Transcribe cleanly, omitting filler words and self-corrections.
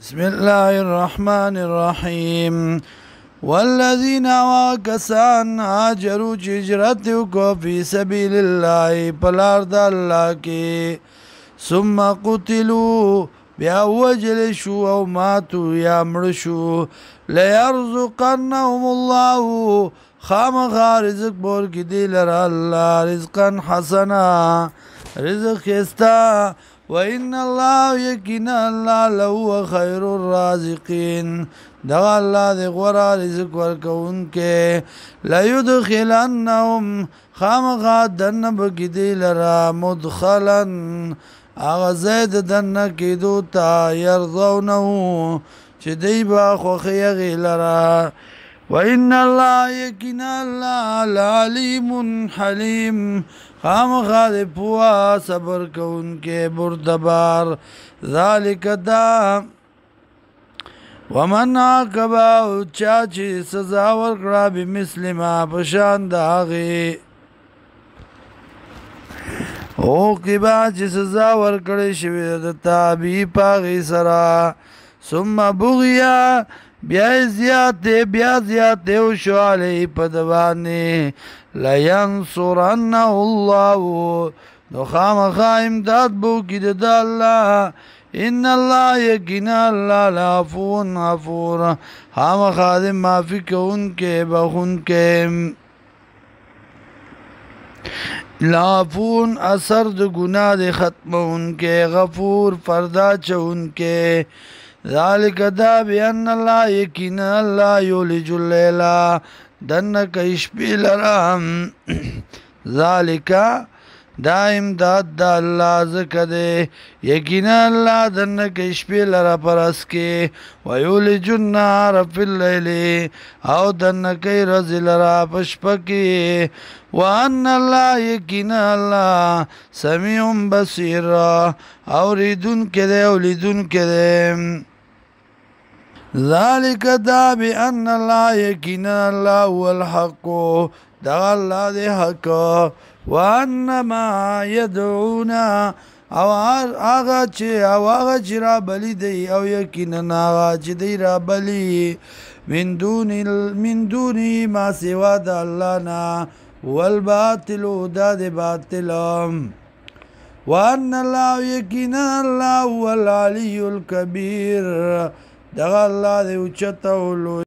بسم الله الرحمن الرحيم والذين وكسان هاجروا هجرتوا في سبيل الله پلار د الله کی ثم قتلوا بیا وجل شو او ماتوا یا مړ شو ليرزقنهم الله خامخ رزق بور کی دی لرا الله رزقا حسنا رزق خستا وإن الله يكن الله لهو خير الرازقين دغا الله دي غورا رزق ورکون کے ليدخلنهم خامخا دن بگدی لرا مدخلا اغزید دن کدو تا يرضونه چه دی با خوخی غیلرا وإن الله يكن الله العليم حليم خامخا دی پوا صبر کون کے بردبار ذالک دا ومن عاقبا چاچی سزا ورکڑا بمثل ما پشان دا غی عوقبا چی سزا ورکڑی شوی دا تابی پاغی سرا ثم بغیا بیا زیادت وشو علی پدوانی لینصرنه الله نو خامخا امداد بو کی دا اللہ ان اللہ یقین اللہ لعفون غفور خامخا دی معافی کون کے بخون کے لعفون اثر د گناہ دی ختم ان کے غفور پردہ چون کے ذالک دا بیان اللہ یقین اللہ یولج اللیلہ دن کش پی لرام ذالک دا امداد دا اللہ ذکر یقین اللہ دن کش پی لرا پرس کے ویولج النار فی اللیل او دن کئی رزی لرا پشپکی وان اللہ یقین اللہ سمیع بصیر او ریدن کدے او لیدن کدے ذالک دا بأن اللہ یقین اللہ هو الحق دا اللہ دے حق وانما یدعونا او آغا چی را بلی دی او یقین آغا چی دی را بلی من دونی ما سوا دا اللہ نا والباطل دا دی باطل وان اللہ یقین اللہ هو العلی الکبیر دغه الله دې اوچته ولو